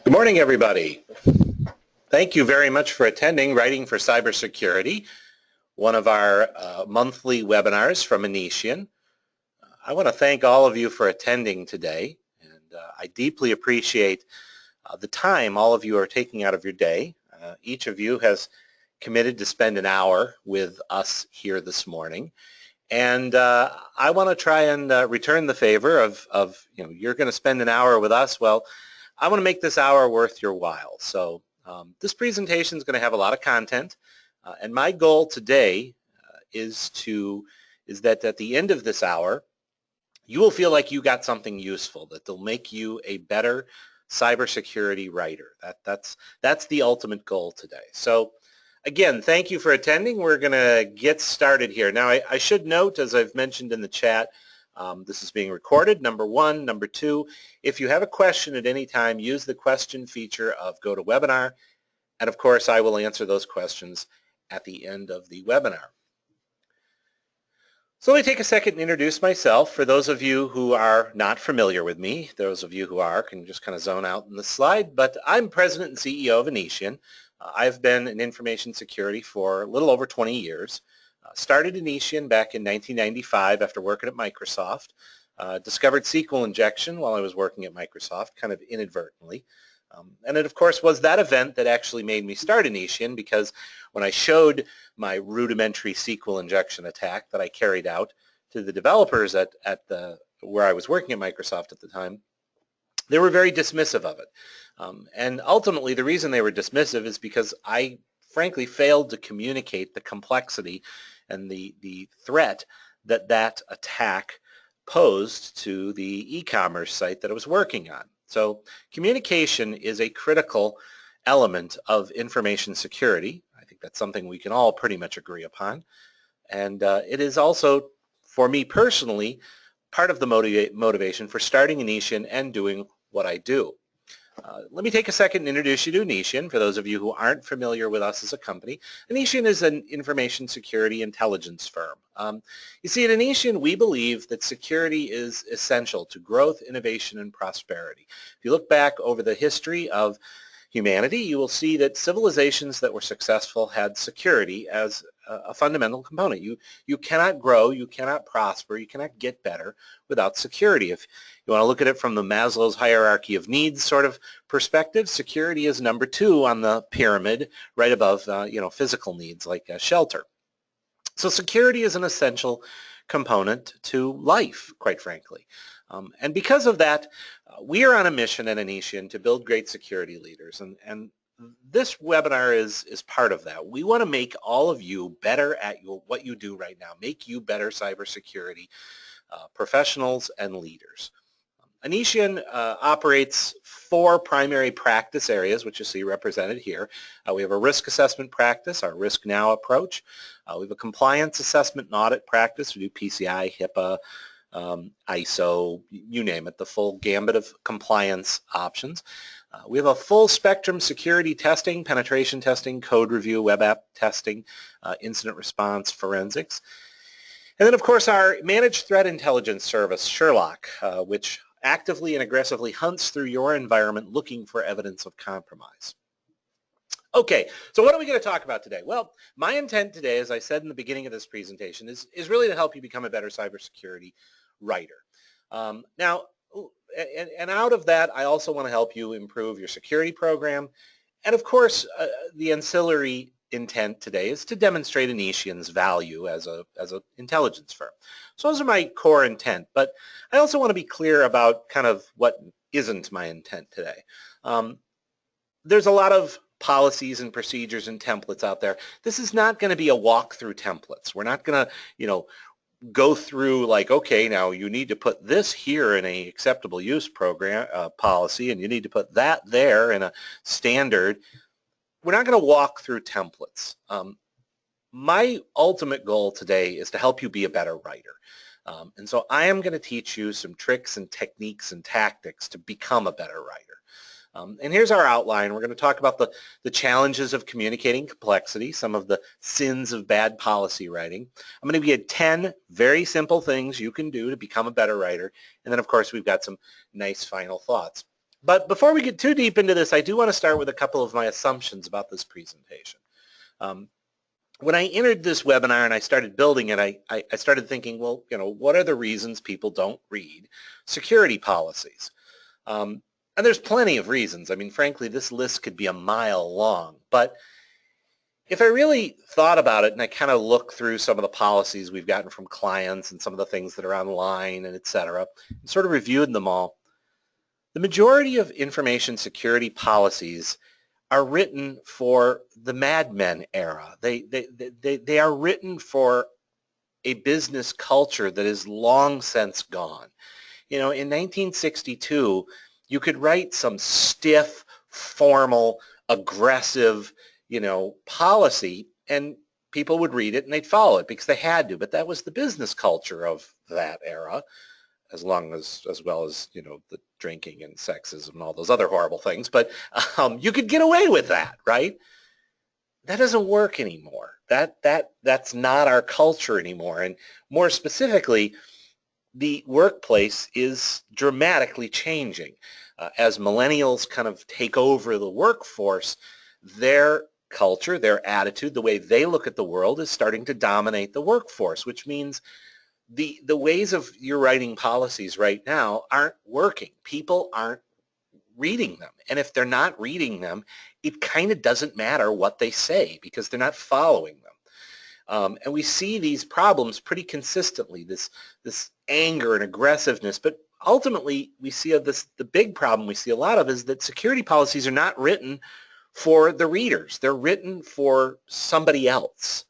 Good morning, everybody. Thank you very much for attending Writing for Cybersecurity, one of our monthly webinars from Anitian. I want to thank all of you for attending today, and I deeply appreciate the time all of you are taking out of your day. Each of you has committed to spend an hour with us here this morning, and I want to try and return the favor of you're going to spend an hour with us. Well, I want to make this hour worth your while. So this presentation is going to have a lot of content, and my goal today is that at the end of this hour, you will feel like you got something useful that will make you a better cybersecurity writer. That's the ultimate goal today. So again, thank you for attending. We're going to get started here. Now, I should note, as I've mentioned in the chat, this is being recorded, number one. Number two, if you have a question at any time, use the question feature of GoToWebinar, and of course I will answer those questions at the end of the webinar. So let me take a second and introduce myself. For those of you who are not familiar with me, those of you who are can just kind of zone out in the slide, but I'm President and CEO of Anitian. I've been in information security for a little over 20 years. Started Anitian back in 1995 after working at Microsoft. Discovered SQL injection while I was working at Microsoft, kind of inadvertently. And it, of course, was that event that actually made me start Anitian, because when I showed my rudimentary SQL injection attack that I carried out to the developers at where I was working at Microsoft at the time, they were very dismissive of it. And ultimately, the reason they were dismissive is because I frankly failed to communicate the complexity and the threat that attack posed to the e-commerce site that I was working on. So communication is a critical element of information security. I think that's something we can all pretty much agree upon. And it is also, for me personally, part of the motivation for starting Anitian and doing what I do. Let me take a second and introduce you to Anitian. For those of you who aren't familiar with us as a company, Anitian is an information security intelligence firm. You see, at Anitian, we believe that security is essential to growth, innovation, and prosperity. If you look back over the history of humanity, you will see that civilizations that were successful had security as a fundamental component. You cannot grow, you cannot prosper, you cannot get better without security. If you want to look at it from the Maslow's hierarchy of needs sort of perspective, security is number 2 on the pyramid, right above physical needs like shelter. So security is an essential component to life, quite frankly. And because of that, we are on a mission at Anitian to build great security leaders. And this webinar is part of that. We want to make all of you better at what you do right now, make you better cybersecurity professionals and leaders. Anitian operates 4 primary practice areas, which you see represented here. We have a risk assessment practice, our Risk Now approach. We have a compliance assessment and audit practice. We do PCI, HIPAA, ISO, you name it, the full gambit of compliance options. We have a full spectrum security testing, penetration testing, code review, web app testing, incident response, forensics. And then, of course, our managed threat intelligence service, Sherlock, which actively and aggressively hunts through your environment looking for evidence of compromise. Okay, so what are we going to talk about today? Well, my intent today, as I said in the beginning of this presentation, is really to help you become a better cybersecurity writer. Now, and out of that, I also want to help you improve your security program. And of course, the ancillary intent today is to demonstrate Anitian's value as an intelligence firm. So those are my core intent, but I also want to be clear about kind of what isn't my intent today. There's a lot of policies and procedures and templates out there. This is not going to be a walkthrough templates. We're not going to, go through like, okay, now you need to put this here in a acceptable use program policy, and you need to put that there in a standard. We're not going to walk through templates. My ultimate goal today is to help you be a better writer. And so I am going to teach you some tricks and techniques and tactics to become a better writer. And here's our outline. We're going to talk about the challenges of communicating complexity, some of the sins of bad policy writing. I'm going to give you 10 very simple things you can do to become a better writer. And then, of course, we've got some nice final thoughts. But before we get too deep into this, I do want to start with a couple of my assumptions about this presentation. Um, when I entered this webinar and I started building it, I started thinking, well, what are the reasons people don't read security policies? And there's plenty of reasons. I mean, frankly, this list could be a mile long. But if I really thought about it and I kind of look through some of the policies we've gotten from clients and some of the things that are online and et cetera, and sort of reviewed them all, the majority of information security policies are written for the Mad Men era. They are written for a business culture that is long since gone. In 1962, you could write some stiff, formal, aggressive, policy, and people would read it and they'd follow it because they had to. But that was the business culture of that era, as well as the drinking and sexism and all those other horrible things. But you could get away with that, right? That doesn't work anymore. That's not our culture anymore. And more specifically, the workplace is dramatically changing. As millennials kind of take over the workforce, their culture, their attitude, the way they look at the world is starting to dominate the workforce, which means the ways of you're writing policies right now aren't working. People aren't reading them. And if they're not reading them, it kind of doesn't matter what they say because they're not following them. And we see these problems pretty consistently, this anger and aggressiveness. But ultimately, we see the big problem we see a lot of is that security policies are not written for the readers. They're written for somebody else.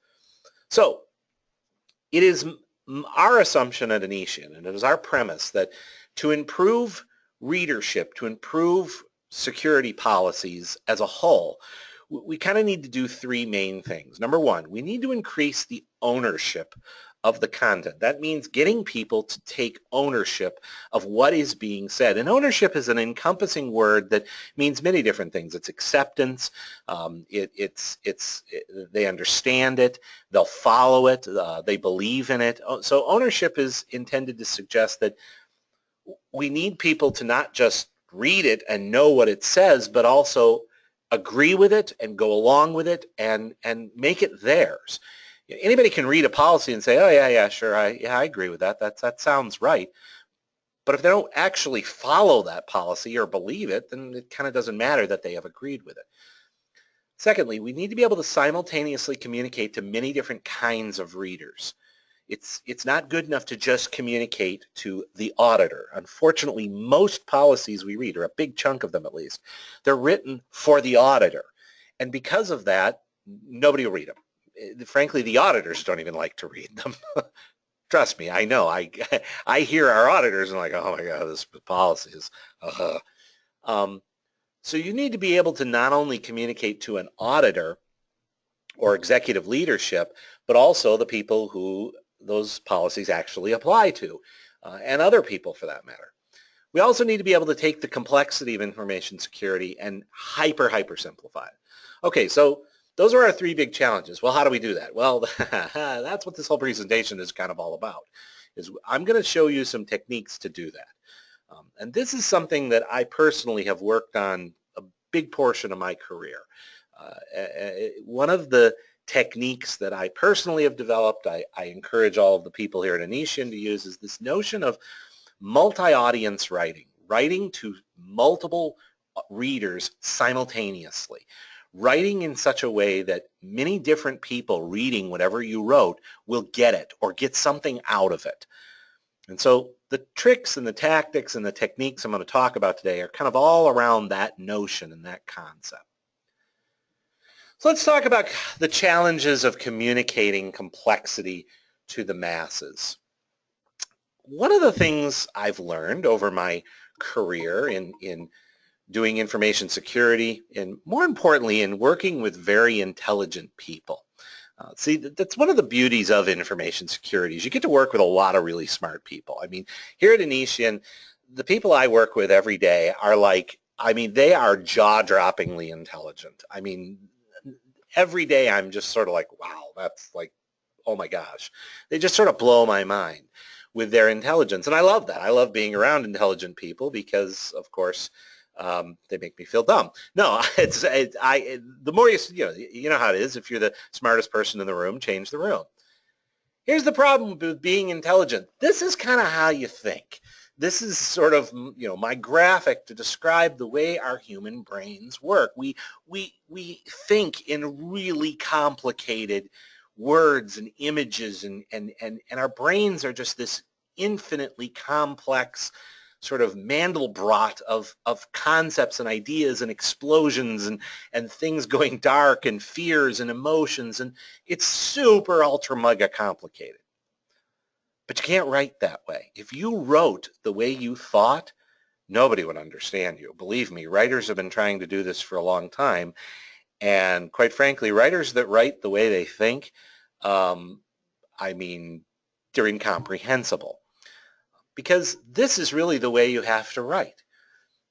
So it is our assumption at Anitian, and it is our premise, that to improve readership, to improve security policies as a whole, we kind of need to do three main things. Number one, we need to increase the ownership of the content. That means getting people to take ownership of what is being said. And ownership is an encompassing word that means many different things. It's acceptance. They understand it. They'll follow it. They believe in it. So ownership is intended to suggest that we need people to not just read it and know what it says, but also agree with it and go along with it and make it theirs. Anybody can read a policy and say, oh, yeah, sure, I agree with that. That sounds right. But if they don't actually follow that policy or believe it, then it kind of doesn't matter that they have agreed with it. Secondly, we need to be able to simultaneously communicate to many different kinds of readers. It's not good enough to just communicate to the auditor. Unfortunately, most policies we read, or a big chunk of them at least, they're written for the auditor. And because of that, nobody will read them. Frankly, the auditors don't even like to read them. Trust me, I know. I hear our auditors and I'm like, oh my God, this policy is, so you need to be able to not only communicate to an auditor or executive leadership, but also the people who those policies actually apply to, and other people for that matter. We also need to be able to take the complexity of information security and hyper simplify it. Okay, so those are our three big challenges. Well, how do we do that? Well, that's what this whole presentation is kind of all about. I'm going to show you some techniques to do that. And this is something that I personally have worked on a big portion of my career. One of the techniques that I personally have developed, I encourage all of the people here at Anitian to use, is this notion of multi-audience writing to multiple readers simultaneously. Writing in such a way that many different people reading whatever you wrote will get it or get something out of it. And so the tricks and the tactics and the techniques I'm going to talk about today are kind of all around that notion and that concept. So let's talk about the challenges of communicating complexity to the masses. One of the things I've learned over my career in doing information security, and more importantly, in working with very intelligent people. See, that's one of the beauties of information security is you get to work with a lot of really smart people. I mean, here at Anitian, the people I work with every day are they are jaw-droppingly intelligent. I mean, every day I'm just sort of like, wow, that's like, oh my gosh. They just sort of blow my mind with their intelligence. And I love that. I love being around intelligent people because, of course, They make me feel dumb. No, the more you know how it is. If you're the smartest person in the room, change the room. Here's the problem with being intelligent. This is kind of how you think. This is sort of, my graphic to describe the way our human brains work. We think in really complicated words and images, and our brains are just this infinitely complex sort of Mandelbrot of concepts and ideas and explosions and things going dark and fears and emotions, and it's super ultra mega complicated. But you can't write that way. If you wrote the way you thought, nobody would understand you. Believe me, writers have been trying to do this for a long time, and quite frankly, writers that write the way they think, they're incomprehensible. Because this is really the way you have to write.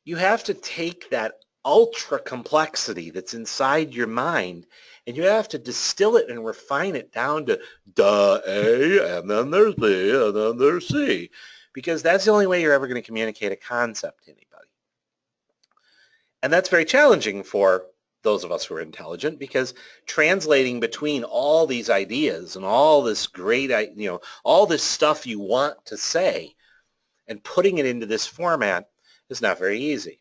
You have to take that ultra complexity that's inside your mind, and you have to distill it and refine it down to A, and then there's B, and then there's C. Because that's the only way you're ever going to communicate a concept to anybody. And that's very challenging for those of us who are intelligent, because translating between all these ideas and all this great, all this stuff you want to say, and putting it into this format is not very easy.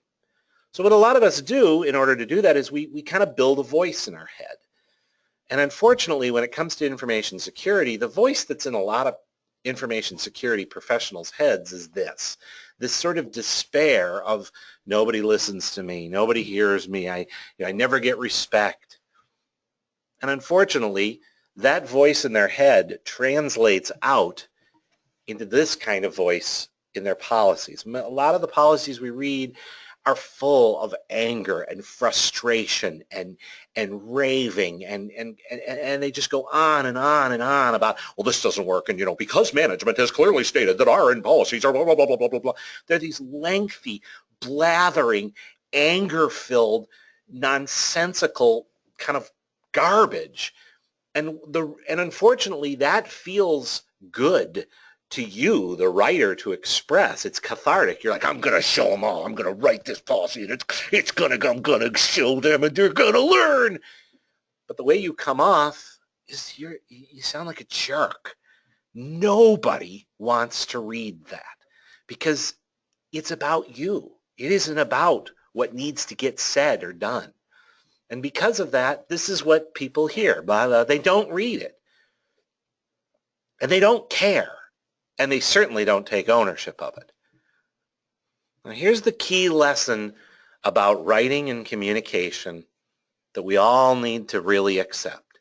So what a lot of us do in order to do that is we kind of build a voice in our head. And unfortunately, when it comes to information security, the voice that's in a lot of information security professionals' heads is this sort of despair of nobody listens to me, nobody hears me, I never get respect. And unfortunately, that voice in their head translates out into this kind of voice in their policies. A lot of the policies we read are full of anger and frustration and raving, and they just go on and on and on about, well, this doesn't work, and because management has clearly stated that our policies are blah blah blah blah blah blah. They're these lengthy, blathering, anger-filled, nonsensical kind of garbage, and unfortunately that feels good to you, the writer, to express. It's cathartic. You're like, I'm going to show them all. I'm going to write this policy, and I'm going to show them, and they're going to learn. But the way you come off is you sound like a jerk. Nobody wants to read that because it's about you. It isn't about what needs to get said or done. And because of that, this is what people hear. They don't read it. And they don't care. And they certainly don't take ownership of it. Now, here's the key lesson about writing and communication that we all need to really accept.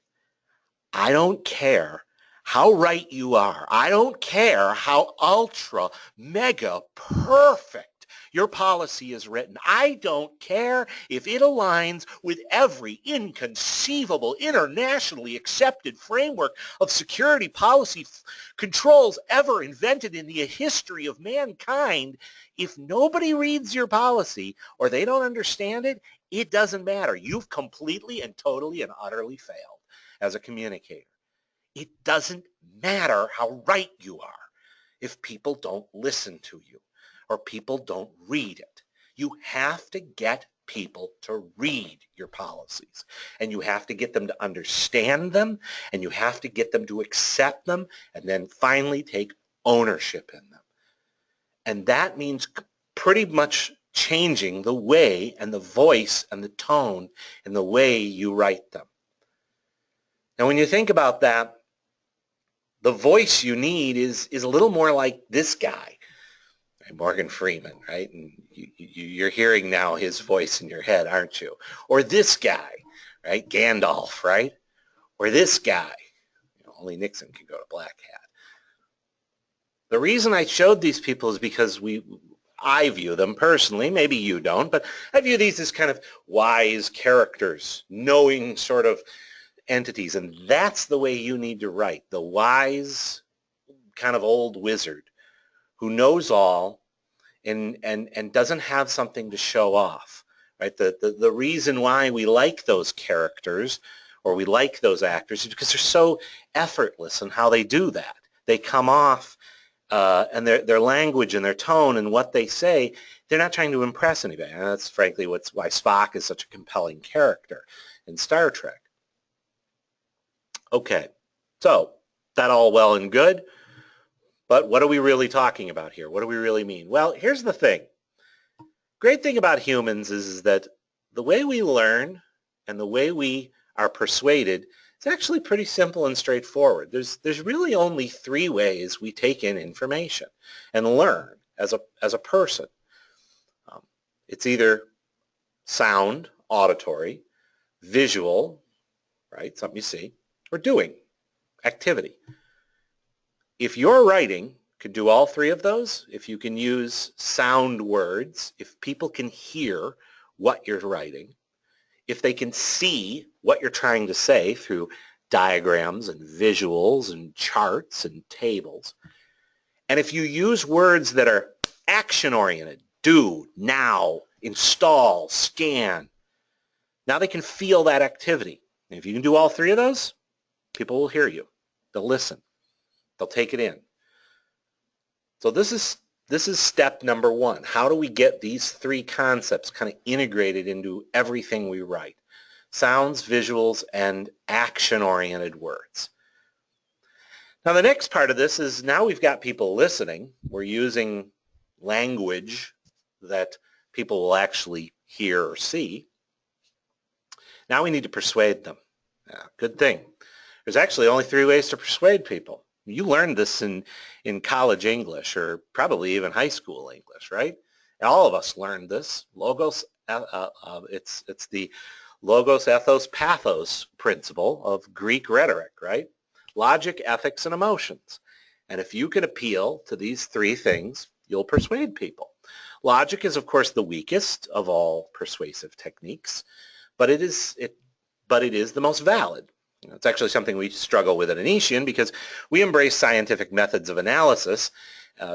I don't care how right you are. I don't care how ultra, mega, perfect your policy is written. I don't care if it aligns with every inconceivable internationally accepted framework of security policy controls ever invented in the history of mankind. If nobody reads your policy or they don't understand it, it doesn't matter. You've completely and totally and utterly failed as a communicator. It doesn't matter how right you are if people don't listen to you or people don't read it. You have to get people to read your policies, and you have to get them to understand them, and you have to get them to accept them, and then finally take ownership in them. And that means pretty much changing the way and the voice and the tone and the way you write them. Now, when you think about that, the voice you need is a little more like this guy, Morgan Freeman, right? And you're hearing now his voice in your head, aren't you? Or this guy, right? Gandalf, right? Or this guy. Only Nixon can go to Black Hat. The reason I showed these people is because I view them personally, maybe you don't, but I view these as kind of wise characters, knowing sort of entities, and that's the way you need to write. The wise kind of old wizard who knows all and doesn't have something to show off, right? The reason why we like those characters or we like those actors is because they're so effortless in how they do that. They come off and their language and their tone and what they say, they're not trying to impress anybody. And that's frankly why Spock is such a compelling character in Star Trek. Okay, so that all well and good, but what are we really talking about here? What do we really mean? Well, here's the thing. Great thing about humans is that the way we learn and the way we are persuaded is actually pretty simple and straightforward. There's really only three ways we take in information and learn as a person. It's either sound, auditory, visual, right, something you see, or doing, activity. If you're writing, could do all three of those, if you can use sound words, if people can hear what you're writing, if they can see what you're trying to say through diagrams and visuals and charts and tables, and if you use words that are action-oriented, do, now, install, scan, now they can feel that activity. And if you can do all three of those, people will hear you. They'll listen. They'll take it in. So this is step number one. How do we get these three concepts kind of integrated into everything we write? Sounds, visuals, and action-oriented words. Now the next part of this is now we've got people listening. We're using language that people will actually hear or see. Now we need to persuade them. Good thing. There's actually only three ways to persuade people. You learned this in college English or probably even high school English, right? All of us learned this. Logos, it's the logos, ethos, pathos principle of Greek rhetoric, right? Logic, ethics, and emotions. And if you can appeal to these three things, you'll persuade people. Logic is, of course, the weakest of all persuasive techniques, but it is the most valid. It's actually something we struggle with at Anitian because we embrace scientific methods of analysis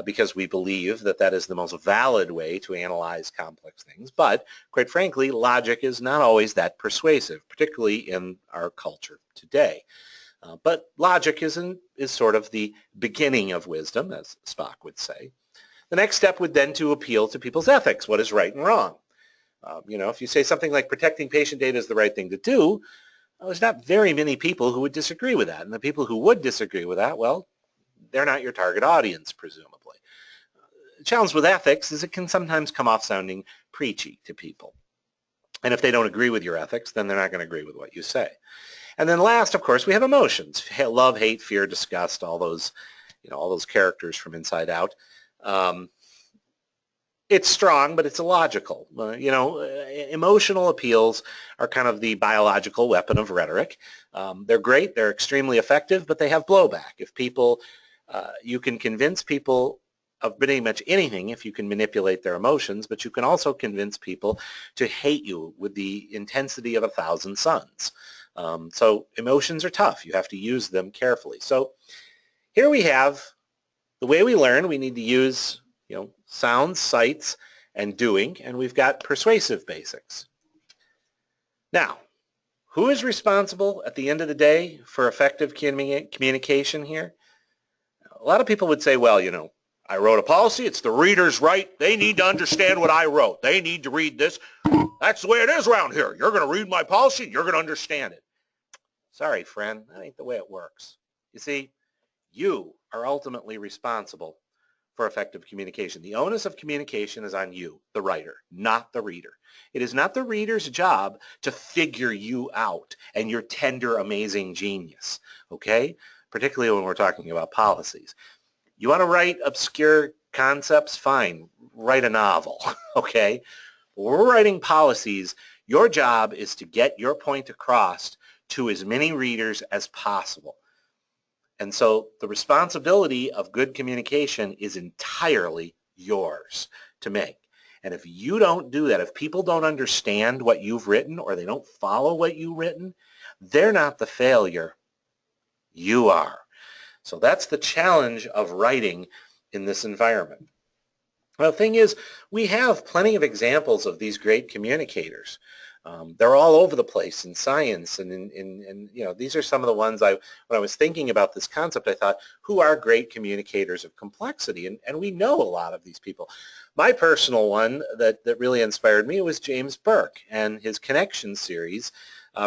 because we believe that that is the most valid way to analyze complex things. But quite frankly, logic is not always that persuasive, particularly in our culture today. But logic is sort of the beginning of wisdom, as Spock would say. The next step would then to appeal to people's ethics. What is right and wrong? If you say something like protecting patient data is the right thing to do, well, there's not very many people who would disagree with that. And the people who would disagree with that, well, they're not your target audience, presumably. The challenge with ethics is it can sometimes come off sounding preachy to people. And if they don't agree with your ethics, then they're not going to agree with what you say. And then last, of course, we have emotions. Love, hate, fear, disgust, all those characters from Inside Out. It's strong, but it's illogical. Emotional appeals are kind of the biological weapon of rhetoric. They're great. They're extremely effective, but they have blowback. If people, you can convince people of pretty much anything if you can manipulate their emotions, but you can also convince people to hate you with the intensity of 1,000 suns. So emotions are tough. You have to use them carefully. So here we have the way we learn. We need to use sounds, sights, and doing, and we've got persuasive basics. Now, who is responsible at the end of the day for effective communication here? A lot of people would say, well, I wrote a policy, it's the reader's right, they need to understand what I wrote, they need to read this, that's the way it is around here, you're going to read my policy, you're going to understand it. Sorry, friend, that ain't the way it works. You see, you are ultimately responsible for effective communication. The onus of communication is on you, the writer, not the reader. It is not the reader's job to figure you out and your tender, amazing genius, okay? Particularly when we're talking about policies. You want to write obscure concepts? Fine, write a novel, okay? When we're writing policies, your job is to get your point across to as many readers as possible. And so the responsibility of good communication is entirely yours to make. And if you don't do that, if people don't understand what you've written or they don't follow what you've written, they're not the failure. You are. So that's the challenge of writing in this environment. Well, the thing is, we have plenty of examples of these great communicators. They're all over the place in science, and these are some of the ones when I was thinking about this concept, I thought, who are great communicators of complexity? And we know a lot of these people. My personal one that really inspired me was James Burke and his Connection series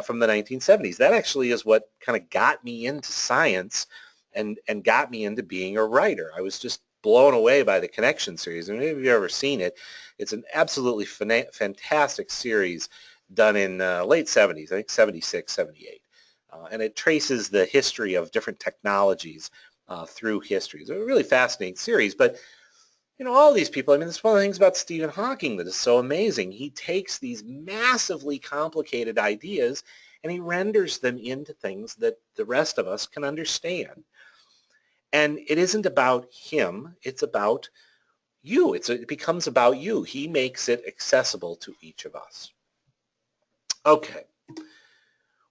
from the 1970s. That actually is what kind of got me into science and got me into being a writer. I was just blown away by the Connection series. And if you've ever seen it, it's an absolutely fantastic series done in late 70s, I think 76, 78. And it traces the history of different technologies through history. It's a really fascinating series. But, all these people, I mean, that's one of the things about Stephen Hawking that is so amazing. He takes these massively complicated ideas and he renders them into things that the rest of us can understand. And it isn't about him, it's about you. It becomes about you. He makes it accessible to each of us. Okay.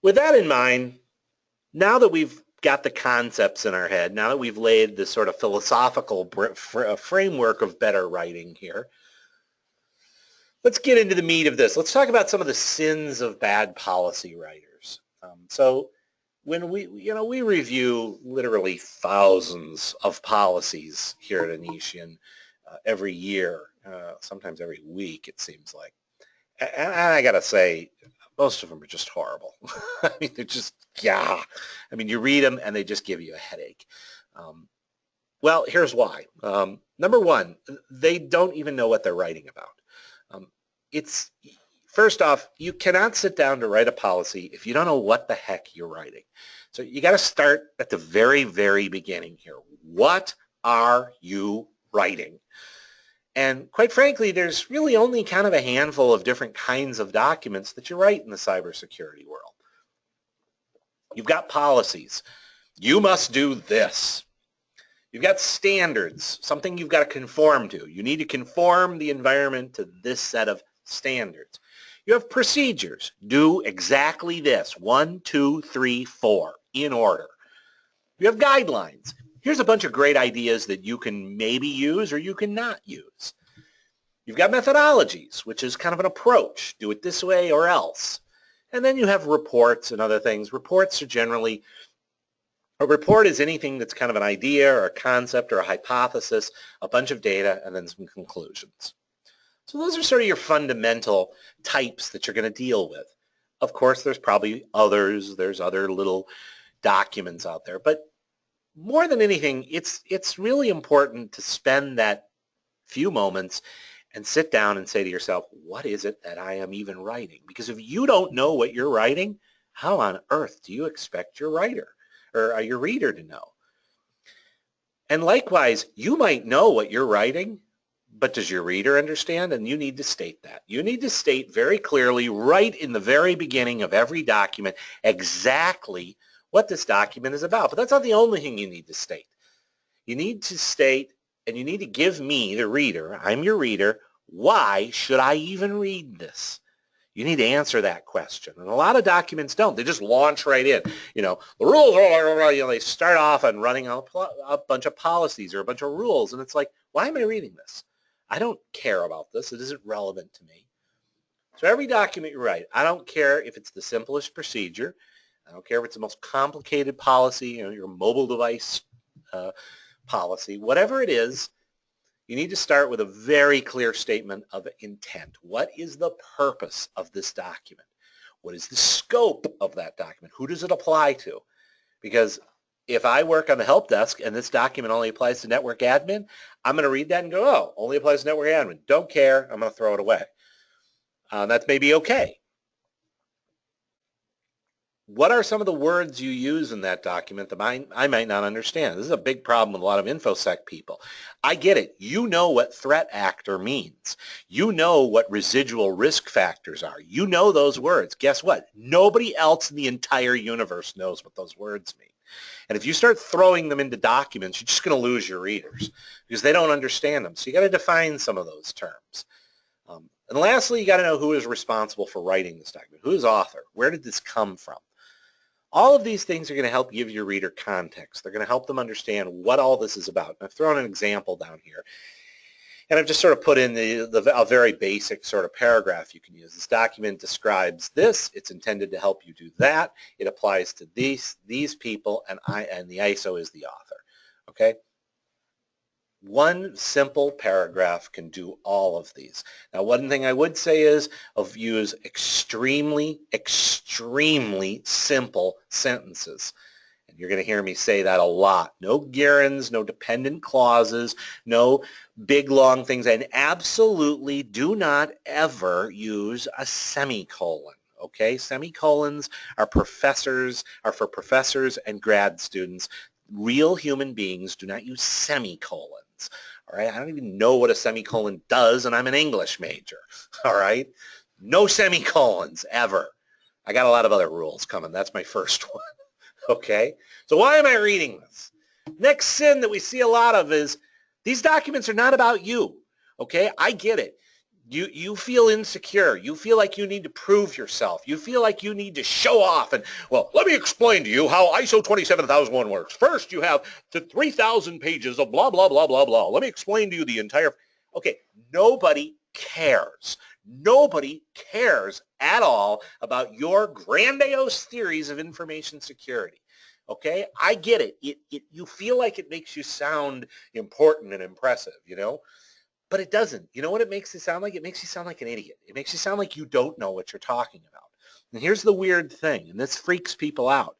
With that in mind, now that we've got the concepts in our head, now that we've laid this sort of philosophical framework of better writing here, let's get into the meat of this. Let's talk about some of the sins of bad policy writers. So when we review literally thousands of policies here at Anitian every year, sometimes every week, it seems like. And I got to say, most of them are just horrible. I mean, they're just, yeah. I mean, you read them and they just give you a headache. Well, here's why. Number one, they don't even know what they're writing about. First off, you cannot sit down to write a policy if you don't know what the heck you're writing. So you got to start at the very, very beginning here. What are you writing? And quite frankly, there's really only kind of a handful of different kinds of documents that you write in the cybersecurity world. You've got policies. You must do this. You've got standards, something you've got to conform to. You need to conform the environment to this set of standards. You have procedures. Do exactly this. 1, 2, 3, 4 in order. You have guidelines. Here's a bunch of great ideas that you can maybe use or you can not use. You've got methodologies, which is kind of an approach. Do it this way or else. And then you have reports and other things. Reports are generally, a report is anything that's kind of an idea or a concept or a hypothesis, a bunch of data, and then some conclusions. So those are sort of your fundamental types that you're going to deal with. Of course, there's probably others. There's other little documents out there. But more than anything, it's really important to spend that few moments and sit down and say to yourself, what is it that I am even writing? Because if you don't know what you're writing, how on earth do you expect your writer or your reader to know? And likewise, you might know what you're writing, but does your reader understand? And you need to state that. You need to state very clearly right in the very beginning of every document exactly what this document is about. But that's not the only thing you need to state. You need to state, and you need to give me, the reader, I'm your reader, why should I even read this? You need to answer that question. And a lot of documents don't. They just launch right in. The rules, they start off on running a bunch of policies or a bunch of rules. And it's like, why am I reading this? I don't care about this. It isn't relevant to me. So every document you write, I don't care if it's the simplest procedure. I don't care if it's the most complicated policy, your mobile device policy. Whatever it is, you need to start with a very clear statement of intent. What is the purpose of this document? What is the scope of that document? Who does it apply to? Because if I work on the help desk and this document only applies to network admin, I'm going to read that and go, oh, only applies to network admin. Don't care. I'm going to throw it away. That's maybe okay. What are some of the words you use in that document that I might not understand? This is a big problem with a lot of InfoSec people. I get it. You know what threat actor means. You know what residual risk factors are. You know those words. Guess what? Nobody else in the entire universe knows what those words mean. And if you start throwing them into documents, you're just going to lose your readers because they don't understand them. So you got to define some of those terms. And lastly, you got to know who is responsible for writing this document. Who is author? Where did this come from? All of these things are going to help give your reader context. They're going to help them understand what all this is about. And I've thrown an example down here. And I've just sort of put in a very basic sort of paragraph you can use. This document describes this. It's intended to help you do that. It applies to these people, and the ISO is the author. Okay? One simple paragraph can do all of these. Now, one thing I would say is use extremely, extremely simple sentences. And you're going to hear me say that a lot. No gerunds, no dependent clauses, no big long things, and absolutely do not ever use a semicolon. Okay, semicolons are for professors and grad students. Real human beings do not use semicolons. All right, I don't even know what a semicolon does, and I'm an English major. All right, no semicolons ever. I got a lot of other rules coming. That's my first one. Okay, so why am I reading this? Next sin that we see a lot of is these documents are not about you. Okay, I get it. You feel insecure. You feel like you need to prove yourself. You feel like you need to show off. And, well, let me explain to you how ISO 27001 works. First, you have the 3,000 pages of blah, blah, blah, blah, blah. Let me explain to you the entire... Okay, nobody cares. Nobody cares at all about your grandiose theories of information security. Okay, I get it. You feel like it makes you sound important and impressive, you know? But it doesn't. You know what it makes it sound like? It makes you sound like an idiot. It makes you sound like you don't know what you're talking about. And here's the weird thing, and this freaks people out.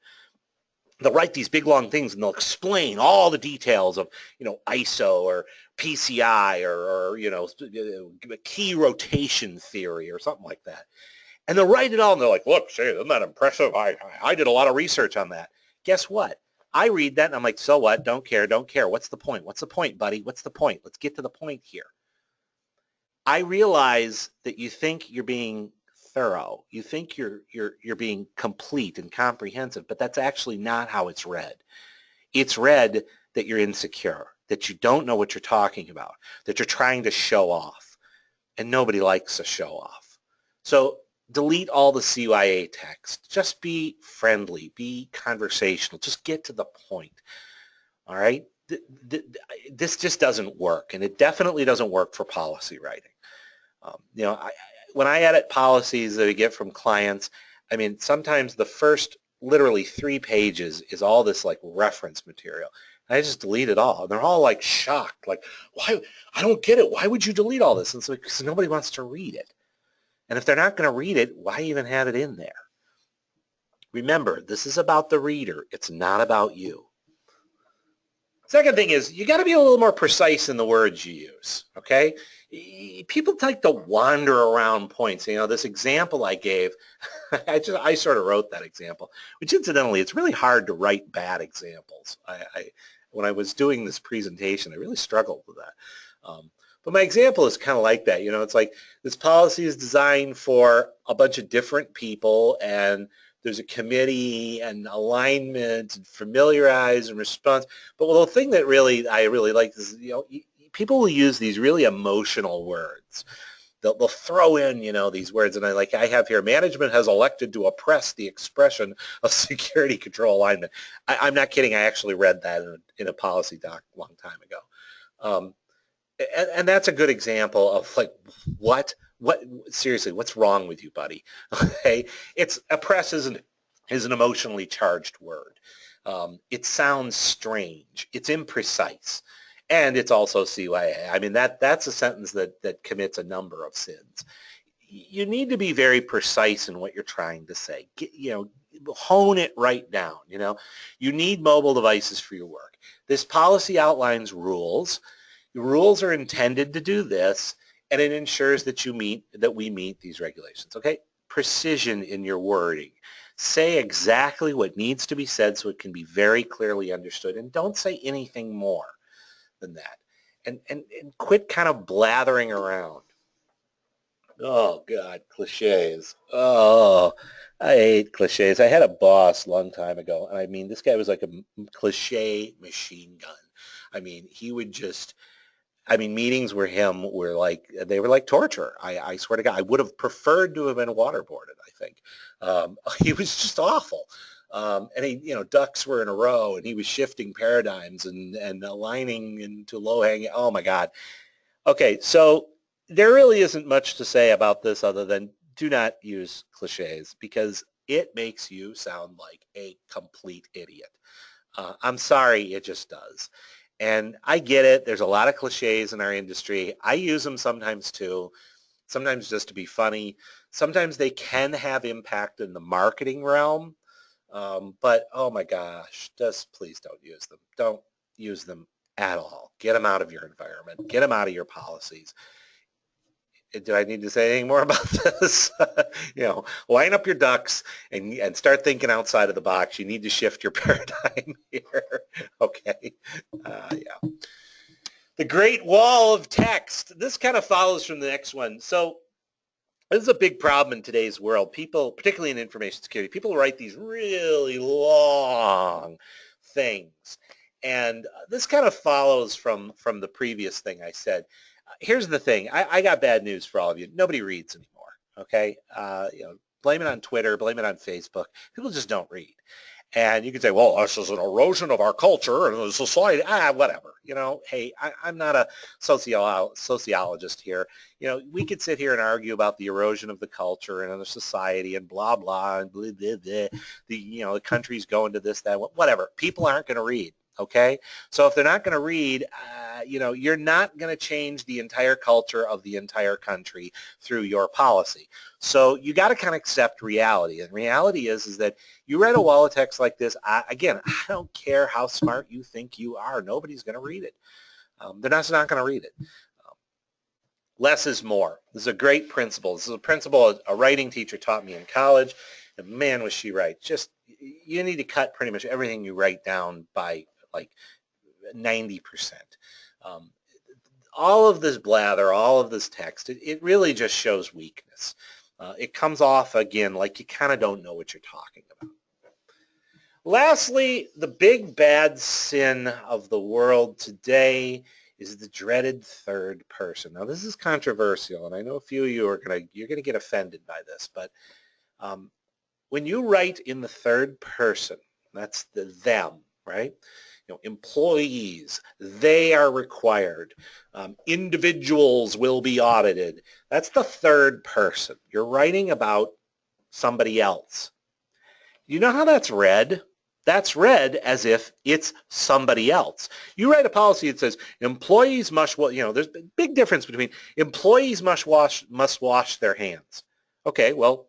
They'll write these big long things and they'll explain all the details of, you know, ISO or PCI or you know, key rotation theory or something like that. And they'll write it all and they're like, look, say, isn't that impressive? I did a lot of research on that. Guess what? I read that and I'm like, so what? Don't care, don't care. What's the point? What's the point, buddy? What's the point? Let's get to the point here. I realize that you think you're being thorough. You think you're being complete and comprehensive, but that's actually not how it's read. It's read that you're insecure, that you don't know what you're talking about, that you're trying to show off, and nobody likes to show off. So delete all the CYA text. Just be friendly, be conversational, just get to the point. All right? This just doesn't work, and it definitely doesn't work for policy writing. You know, when I edit policies that I get from clients, I mean, sometimes the first literally 3 pages is all this like reference material. And I just delete it all. And they're all like shocked, like, why? I don't get it. Why would you delete all this? And it's because nobody wants to read it. And if they're not going to read it, why even have it in there? Remember, this is about the reader. It's not about you. Second thing is you got to be a little more precise in the words you use, okay? People like to wander around points. You know, this example I gave, I sort of wrote that example, which incidentally, it's really hard to write bad examples. When I was doing this presentation, I really struggled with that. But my example is kind of like that. You know, it's like this policy is designed for a bunch of different people, and there's a committee and alignment and familiarize and response. But the thing that I really like is, you know, people will use these really emotional words. They'll throw in, you know, these words, and I have here, management has elected to oppress the expression of security control alignment. I'm not kidding. I actually read that in a policy doc a long time ago. And that's a good example of like, what seriously, what's wrong with you, buddy? Okay, oppress is an emotionally charged word. It sounds strange. It's imprecise. And it's also CYA. I mean, that's a sentence that commits a number of sins. You need to be very precise in what you're trying to say. You know, hone it right down. You know, you need mobile devices for your work. This policy outlines rules. The rules are intended to do this, and it ensures that we meet these regulations. Okay, precision in your wording. Say exactly what needs to be said so it can be very clearly understood, and don't say anything more than that. And quit kind of blathering around. Oh God, cliches. Oh, I hate cliches. I had a boss a long time ago, and I mean, this guy was like a cliche machine gun. I mean, he would just, I mean, meetings with him were like, they were like torture. I swear to God, I would have preferred to have been waterboarded, I think. He was just awful. And he, you know, ducks were in a row, and he was shifting paradigms and aligning into low-hanging, oh my God. Okay, so there really isn't much to say about this other than do not use cliches because it makes you sound like a complete idiot. I'm sorry, it just does. And I get it. There's a lot of cliches in our industry. I use them sometimes too, sometimes just to be funny. Sometimes they can have impact in the marketing realm. But oh my gosh, just please don't use them. Don't use them at all. Get them out of your environment. Get them out of your policies. Do I need to say anything more about this? Line up your ducks and start thinking outside of the box. You need to shift your paradigm here. Okay. Yeah. The Great Wall of Text. This kind of follows from the next one. So this is a big problem in today's world. People, particularly in information security, people write these really long things. And this kind of follows from the previous thing I said. Here's the thing. I got bad news for all of you. Nobody reads anymore. Okay. Blame it on Twitter. Blame it on Facebook. People just don't read. And you can say, well, this is an erosion of our culture and society. Whatever. Hey, I'm not a sociologist here. We could sit here and argue about the erosion of the culture and the society and blah, blah, and blah, blah, blah. The country's going to this, that, whatever. People aren't going to read. Okay, so if they're not going to read, you're not going to change the entire culture of the entire country through your policy. So you got to kind of accept reality, and reality is that you write a wall of text like this. I don't care how smart you think you are. Nobody's going to read it. They're not going to read it. Less is more. This is a great principle. This is a principle a writing teacher taught me in college, and man, was she right. Just you need to cut pretty much everything you write down by like 90%. All of this blather, all of this text, it really just shows weakness. It comes off, again, like you kind of don't know what you're talking about. Lastly, the big bad sin of the world today is the dreaded third person. Now, this is controversial, and I know a few of you you're gonna get offended by this, but when you write in the third person, that's the them, right? Employees, they are required. Individuals will be audited. That's the third person. You're writing about somebody else. You know how that's read? That's read as if it's somebody else. You write a policy that says employees must, there's a big difference between employees must wash their hands. Okay, well,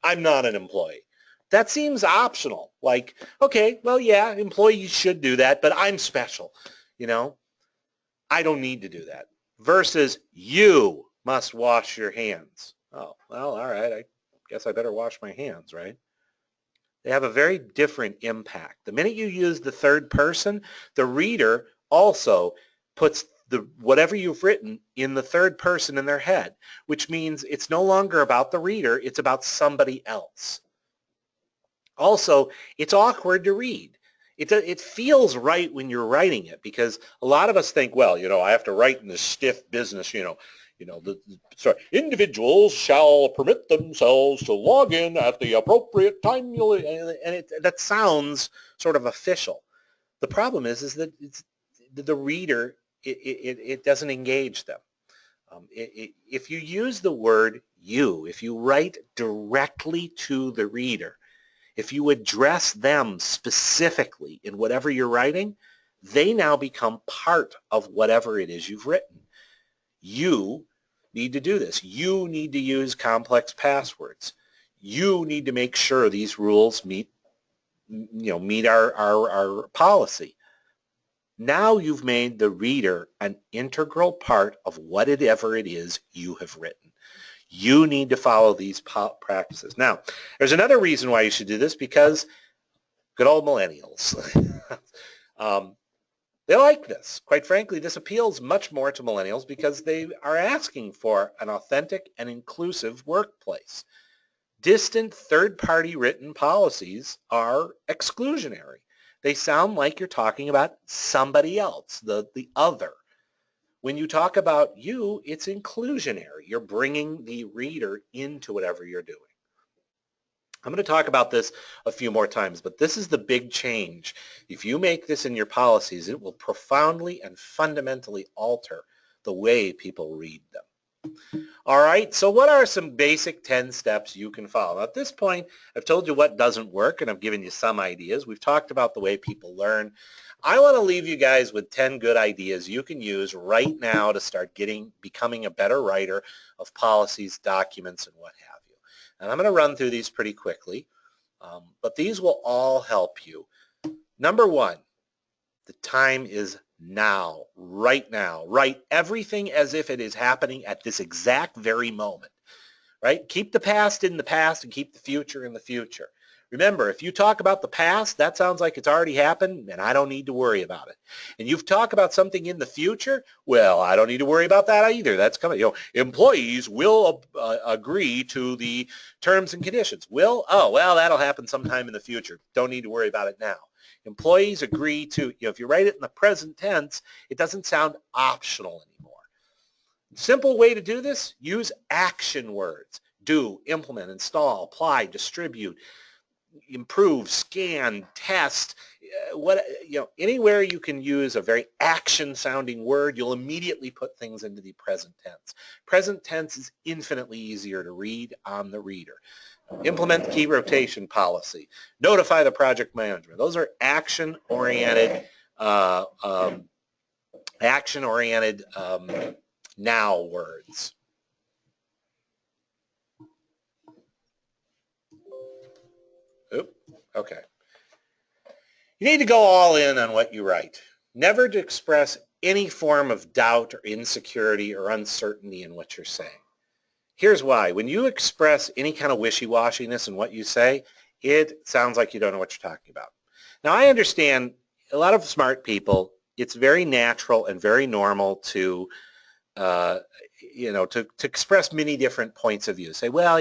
I'm not an employee. That seems optional. Like, okay, well, yeah, employees should do that, but I'm special. I don't need to do that. Versus you must wash your hands. Oh, well, all right, I guess I better wash my hands, right? They have a very different impact. The minute you use the third person, the reader also puts whatever you've written in the third person in their head, which means it's no longer about the reader, it's about somebody else. Also, it's awkward to read. It feels right when you're writing it because a lot of us think, well, I have to write in this stiff business, individuals shall permit themselves to log in at the appropriate time, and that sounds sort of official. The problem is that the reader, it doesn't engage them. If you use the word you, if you write directly to the reader, if you address them specifically in whatever you're writing, they now become part of whatever it is you've written. You need to do this. You need to use complex passwords. You need to make sure these rules meet our policy. Now you've made the reader an integral part of whatever it is you have written. You need to follow these practices. Now, there's another reason why you should do this because good old millennials. They like this. Quite frankly, this appeals much more to millennials because they are asking for an authentic and inclusive workplace. Distant third-party written policies are exclusionary. They sound like you're talking about somebody else, the other. When you talk about you, it's inclusionary. You're bringing the reader into whatever you're doing. I'm going to talk about this a few more times, but this is the big change. If you make this in your policies, it will profoundly and fundamentally alter the way people read them. All right, so what are some basic 10 steps you can follow? Now, at this point, I've told you what doesn't work, and I've given you some ideas. We've talked about the way people learn. I want to leave you guys with 10 good ideas you can use right now to start becoming a better writer of policies, documents, and what have you. And I'm going to run through these pretty quickly, but these will all help you. Number one, the time is now, right now. Write everything as if it is happening at this exact very moment, right? Keep the past in the past and keep the future in the future. Remember, if you talk about the past, that sounds like it's already happened and I don't need to worry about it. And you've talked about something in the future, well, I don't need to worry about that either. That's coming. Employees will agree to the terms and conditions. Will? Oh, well, that'll happen sometime in the future. Don't need to worry about it now. Employees agree to, if you write it in the present tense, it doesn't sound optional anymore. Simple way to do this, use action words. Do, implement, install, apply, distribute, improve, scan, test, anywhere you can use a very action-sounding word, you'll immediately put things into the present tense. Present tense is infinitely easier to read on the reader. Implement the key rotation policy. Notify the project management. Those are action-oriented now words. Oop, okay. You need to go all in on what you write. Never to express any form of doubt or insecurity or uncertainty in what you're saying. Here's why. When you express any kind of wishy-washiness in what you say, it sounds like you don't know what you're talking about. Now, I understand a lot of smart people, it's very natural and very normal to express many different points of view. Say, well,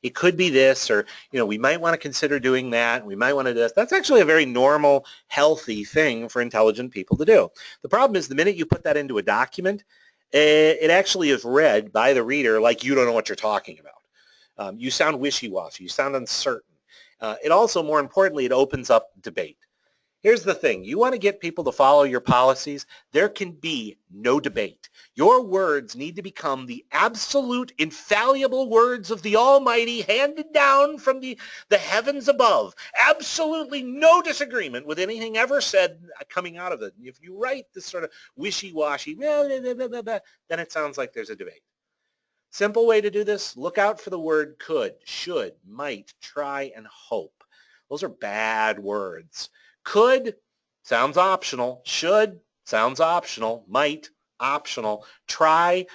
it could be this, or, we might want to consider doing that. We might want to do this. That's actually a very normal, healthy thing for intelligent people to do. The problem is the minute you put that into a document, it actually is read by the reader like you don't know what you're talking about. You sound wishy-washy. You sound uncertain. It also, more importantly, it opens up debate. Here's the thing. You want to get people to follow your policies, there can be no debate. Your words need to become the absolute, infallible words of the Almighty handed down from the heavens above. Absolutely no disagreement with anything ever said coming out of it. If you write this sort of wishy-washy, then it sounds like there's a debate. Simple way to do this, look out for the word could, should, might, try, and hope. Those are bad words. Could sounds optional. Should sounds optional. Might optional. Try,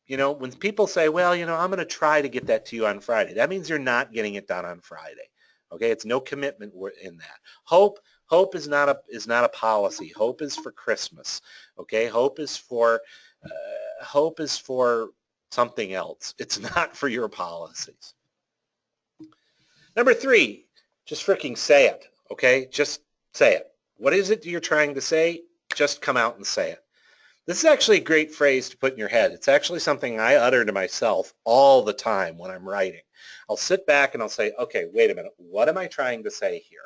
when people say, well, I'm going to try to get that to you on Friday, that means you're not getting it done on Friday. Okay, it's no commitment in that. Hope is not a policy. Hope is for Christmas. Okay, hope is for something else. It's not for your policies. Number 3, just freaking say it. Okay, just say it. What is it you're trying to say? Just come out and say it. This is actually a great phrase to put in your head. It's actually something I utter to myself all the time when I'm writing. I'll sit back and I'll say, okay, wait a minute. What am I trying to say here?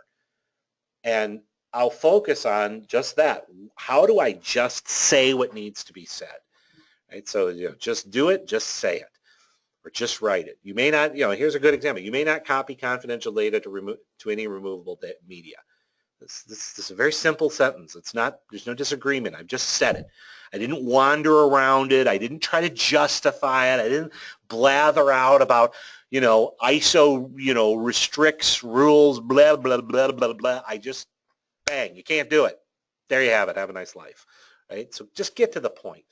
And I'll focus on just that. How do I just say what needs to be said? Right? So just do it, just say it, or just write it. You may not, here's a good example. You may not copy confidential data to any removable media. This is a very simple sentence. There's no disagreement. I've just said it. I didn't wander around it. I didn't try to justify it. I didn't blather out about, ISO, restricts rules, blah, blah, blah, blah, blah. I just, bang, you can't do it. There you have it. Have a nice life. Right? So just get to the point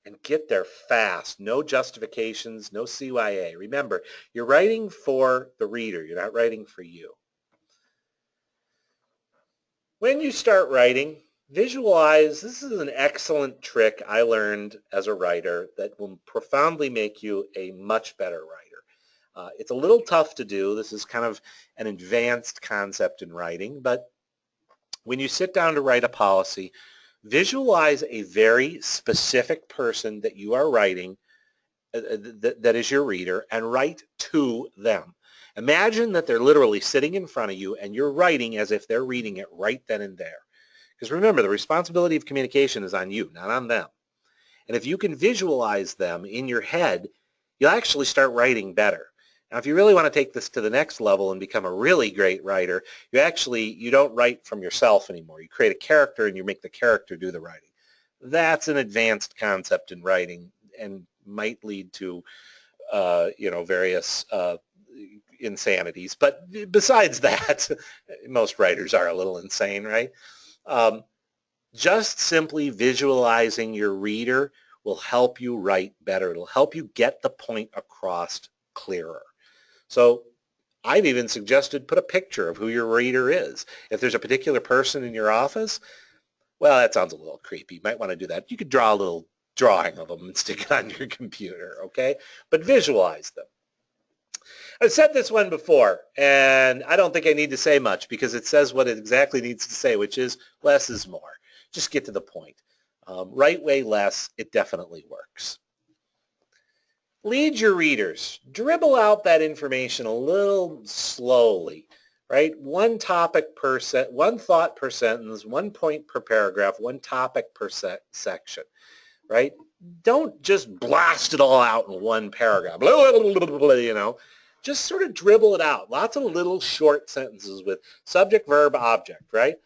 and get there fast. No justifications, no CYA. Remember, you're writing for the reader. You're not writing for you. When you start writing, visualize. This is an excellent trick I learned as a writer that will profoundly make you a much better writer. It's a little tough to do. This is kind of an advanced concept in writing, but when you sit down to write a policy, visualize a very specific person that you are writing, that is your reader, and write to them. Imagine that they're literally sitting in front of you and you're writing as if they're reading it right then and there. Because remember, the responsibility of communication is on you, not on them. And if you can visualize them in your head, you'll actually start writing better. Now, if you really want to take this to the next level and become a really great writer, you don't write from yourself anymore. You create a character and you make the character do the writing. That's an advanced concept in writing and might lead to, various insanities. But besides that, most writers are a little insane, right? Just simply visualizing your reader will help you write better. It'll help you get the point across clearer. So I've even suggested put a picture of who your reader is. If there's a particular person in your office, well, that sounds a little creepy. You might want to do that. You could draw a little drawing of them and stick it on your computer, okay? But visualize them. I've said this one before, and I don't think I need to say much because it says what it exactly needs to say, which is less is more. Just get to the point. Right way less, it definitely works. Lead your readers. Dribble out that information a little slowly, right? One topic per one thought per sentence, 1 point per paragraph, one topic per section, right? Don't just blast it all out in one paragraph, you know. Just sort of dribble it out. Lots of little short sentences with subject, verb, object, right?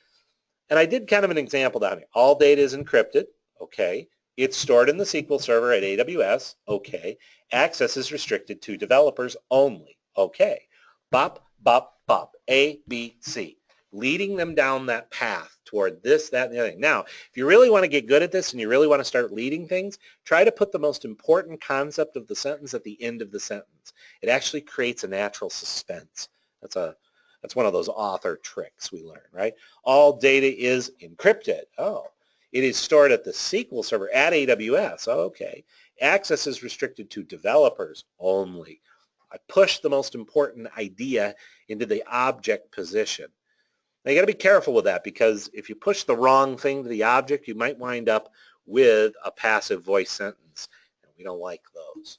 And I did kind of an example down here. All data is encrypted, okay. It's stored in the SQL server at AWS, okay. Access is restricted to developers only, okay. Bop, bop, bop, A, B, C. Leading them down that path toward this, that, and the other thing. Now, if you really want to get good at this and you really want to start leading things, try to put the most important concept of the sentence at the end of the sentence. It actually creates a natural suspense. That's one of those author tricks we learn, right? All data is encrypted. Oh, it is stored at the SQL server at AWS. Oh, okay. Access is restricted to developers only. I push the most important idea into the object position. Now, you got to be careful with that because if you push the wrong thing to the object, you might wind up with a passive voice sentence. And we don't like those.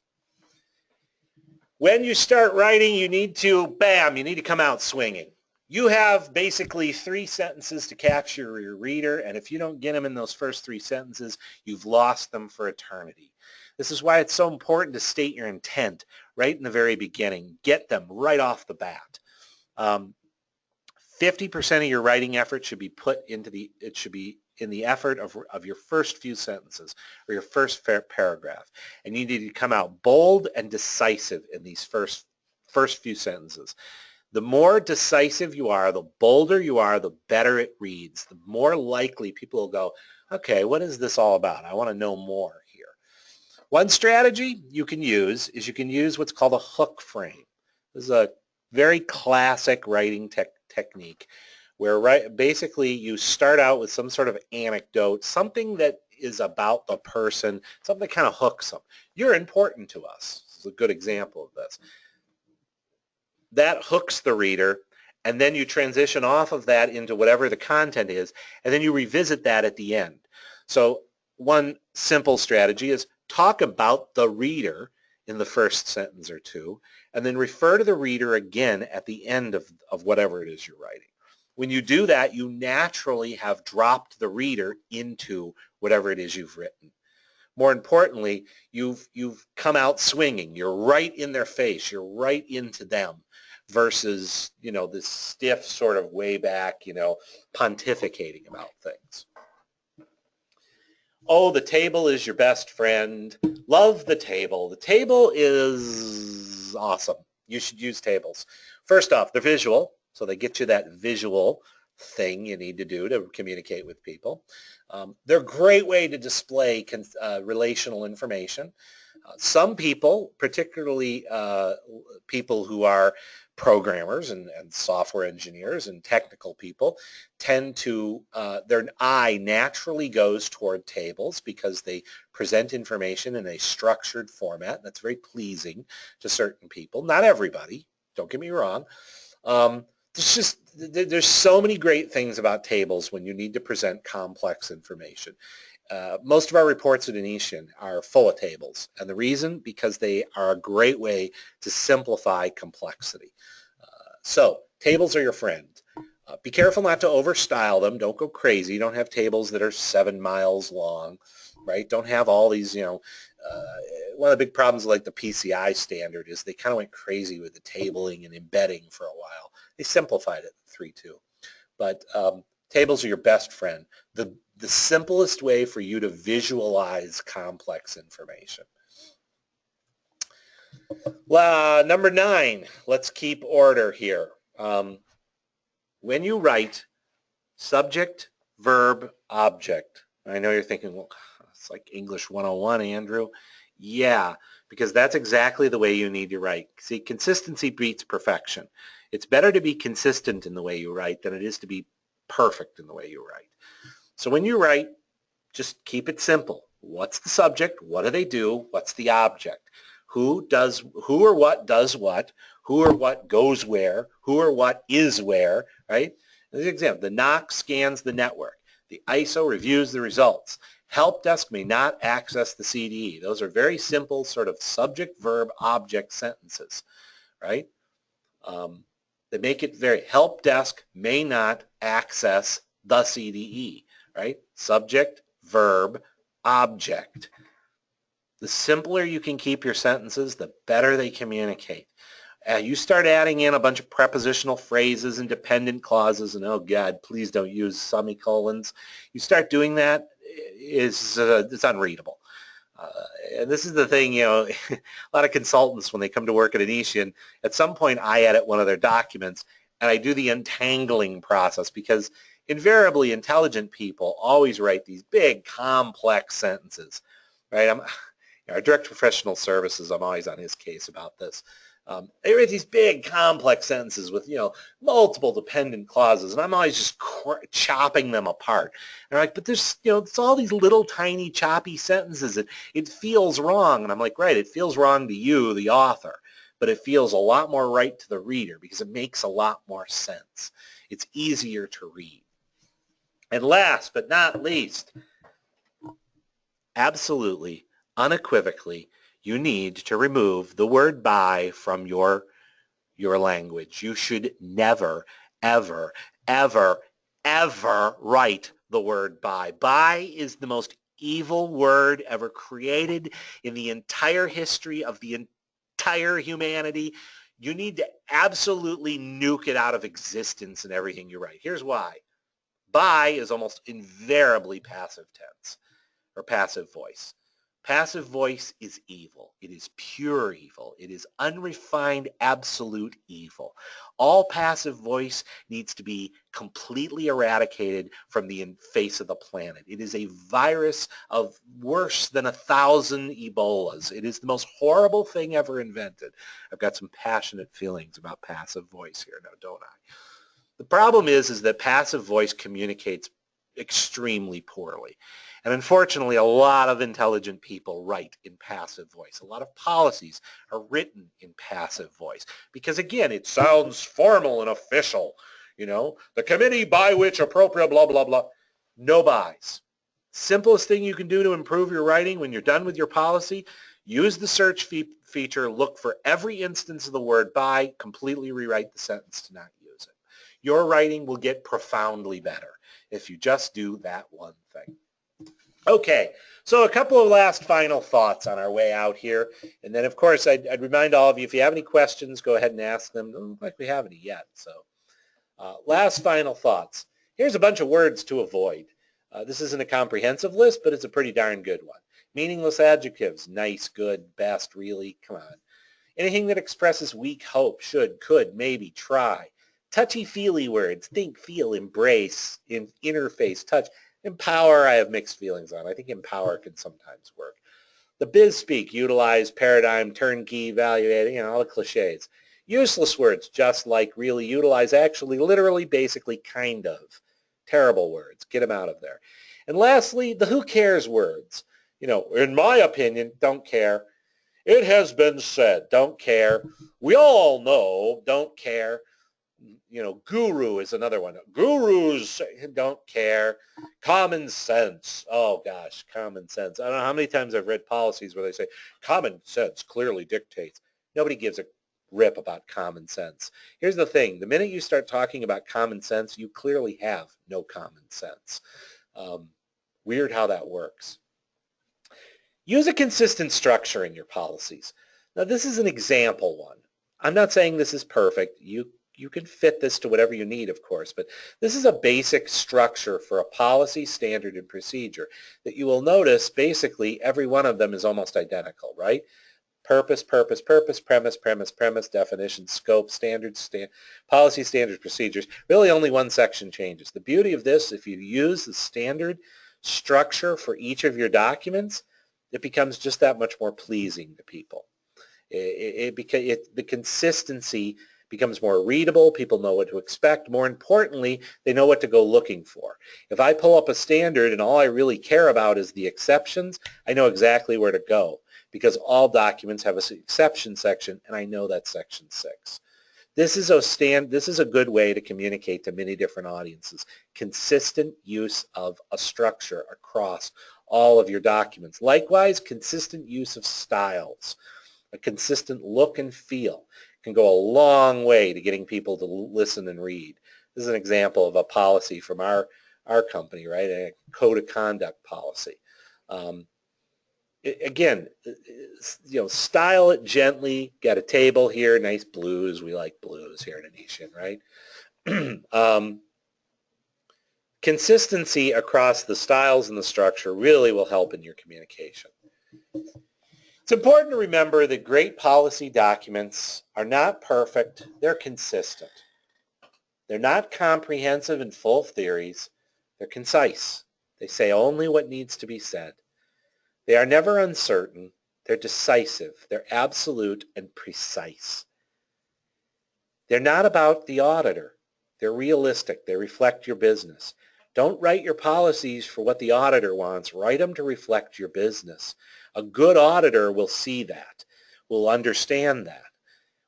When you start writing, you need to come out swinging. You have basically 3 sentences to capture your reader, and if you don't get them in those first 3 sentences, you've lost them for eternity. This is why it's so important to state your intent right in the very beginning. Get them right off the bat. 50% of your writing effort should be put into in the effort of your first few sentences or your first paragraph. And you need to come out bold and decisive in these first few sentences. The more decisive you are, the bolder you are, the better it reads. The more likely people will go, okay, what is this all about? I want to know more here. One strategy you can use is what's called a hook frame. This is a very classic writing technique where basically you start out with some sort of anecdote, something that is about the person, something that kind of hooks them. You're important to us. This is a good example of this. That hooks the reader, and then you transition off of that into whatever the content is, and then you revisit that at the end. So one simple strategy is talk about the reader in the first sentence or two, and then refer to the reader again at the end of whatever it is you're writing. When you do that, you naturally have dropped the reader into whatever it is you've written. More importantly, you've come out swinging. You're right in their face. You're right into them versus, this stiff sort of way back, pontificating about things. Oh, the table is your best friend. Love the table. The table is awesome. You should use tables. First off, they're visual, so they get you that visual thing you need to do to communicate with people. They're a great way to display relational information. Some people, particularly people who are programmers and software engineers and technical people, tend to, their eye naturally goes toward tables because they present information in a structured format. That's very pleasing to certain people. Not everybody, don't get me wrong. There's so many great things about tables when you need to present complex information. Most of our reports at Anitian are full of tables, and the reason, because they are a great way to simplify complexity. So tables are your friend. Be careful not to overstyle them. Don't go crazy. Don't have tables that are 7 miles long. right? Don't have all these, one of the big problems like the PCI standard is they kind of went crazy with the tabling and embedding for a while. They simplified it 3.2. But tables are your best friend. The simplest way for you to visualize complex information. Number 9, let's keep order here. When you write subject, verb, object, I know you're thinking, well, it's like English 101, Andrew. Yeah, because that's exactly the way you need to write. See, consistency beats perfection. It's better to be consistent in the way you write than it is to be perfect in the way you write. So when you write, just keep it simple. What's the subject? What do they do? What's the object? Who or what does what? Who or what goes where? Who or what is where, right? As an example, the NOC scans the network. The ISO reviews the results. Help desk may not access the CDE. Those are very simple sort of subject, verb, object sentences, right? They make it very, help desk may not access the CDE, right? Subject, verb, object. The simpler you can keep your sentences, the better they communicate. You start adding in a bunch of prepositional phrases and dependent clauses, and oh God, please don't use semicolons. You start doing that, it's unreadable. And this is the thing, a lot of consultants, when they come to work at Anitian, at some point I edit one of their documents and I do the untangling process because invariably intelligent people always write these big, complex sentences, right? Our director of professional services, I'm always on his case about this. They write these big, complex sentences with, multiple dependent clauses, and I'm always just chopping them apart. And they're like, but there's, it's all these little tiny choppy sentences. It feels wrong. And I'm like, right, it feels wrong to you, the author, but it feels a lot more right to the reader because it makes a lot more sense. It's easier to read. And last but not least, absolutely, unequivocally, you need to remove the word by from your language. You should never, ever, ever, ever write the word by. By is the most evil word ever created in the entire history of the entire humanity. You need to absolutely nuke it out of existence in everything you write. Here's why. By is almost invariably passive tense or passive voice. Passive voice is evil. It is pure evil. It is unrefined, absolute evil. All passive voice needs to be completely eradicated from the face of the planet. It is a virus of worse than 1,000 Ebolas. It is the most horrible thing ever invented. I've got some passionate feelings about passive voice here now, don't I? The problem is that passive voice communicates extremely poorly. And unfortunately, a lot of intelligent people write in passive voice. A lot of policies are written in passive voice because, again, it sounds formal and official. The committee by which appropriate blah, blah, blah. No buys. Simplest thing you can do to improve your writing when you're done with your policy, use the search feature, look for every instance of the word by, completely rewrite the sentence to not use it. Your writing will get profoundly better if you just do that one thing. Okay, so a couple of last final thoughts on our way out here. And then, of course, I'd remind all of you, if you have any questions, go ahead and ask them. Doesn't look like we have any yet. So last final thoughts. Here's a bunch of words to avoid. This isn't a comprehensive list, but it's a pretty darn good one. Meaningless adjectives, nice, good, best, really, come on. Anything that expresses weak hope, should, could, maybe, try. Touchy-feely words, think, feel, embrace, interface, touch. Empower, I have mixed feelings on. I think empower can sometimes work. The biz speak, utilize, paradigm, turnkey, evaluating, all the cliches. Useless words, just like, really, utilize, actually, literally, basically, kind of. Terrible words. Get them out of there. And lastly, the who cares words. In my opinion, don't care. It has been said, don't care. We all know, don't care. Guru is another one. Gurus don't care. Common sense. Oh gosh, common sense. I don't know how many times I've read policies where they say common sense clearly dictates. Nobody gives a rip about common sense. Here's the thing. The minute you start talking about common sense, you clearly have no common sense. Weird how that works. Use a consistent structure in your policies. Now this is an example one. I'm not saying this is perfect. You can fit this to whatever you need, of course, but this is a basic structure for a policy, standard, and procedure that you will notice basically every one of them is almost identical, right? Purpose, purpose, purpose, premise, premise, premise, definition, scope, standards, policy, standards, procedures. Really only one section changes. The beauty of this, if you use the standard structure for each of your documents, it becomes just that much more pleasing to people. The consistency becomes more readable. People know what to expect. More importantly, they know what to go looking for. If I pull up a standard and all I really care about is the exceptions, I know exactly where to go because all documents have an exception section, and I know that's section 6. This is a good way to communicate to many different audiences. Consistent use of a structure across all of your documents. Likewise, consistent use of styles. A consistent look and feel can go a long way to getting people to listen and read. This is an example of a policy from our company, right? A code of conduct policy. Again, style it gently. Got a table here, nice blues. We like blues here in Anitian, right? Consistency across the styles and the structure really will help in your communication. It's important to remember that great policy documents are not perfect. They're consistent. They're not comprehensive and full of theories. They're concise. They say only what needs to be said. They are never uncertain. They're decisive. They're absolute and precise. They're not about the auditor. They're realistic. They reflect your business. Don't write your policies for what the auditor wants. Write them to reflect your business. A good auditor will see that, will understand that,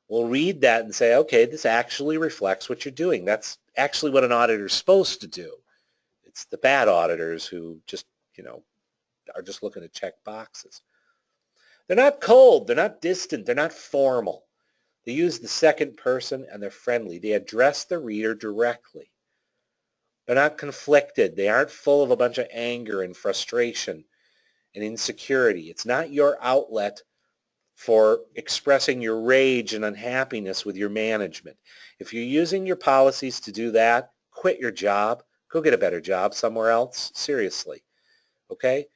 will read that and say, okay, this actually reflects what you're doing. That's actually what an auditor is supposed to do. It's the bad auditors who just, are just looking to check boxes. They're not cold. They're not distant. They're not formal. They use the second person and they're friendly. They address the reader directly. They're not conflicted. They aren't full of a bunch of anger and frustration and insecurity. It's not your outlet for expressing your rage and unhappiness with your management. If you're using your policies to do that, quit your job. Go get a better job somewhere else. Seriously. Okay?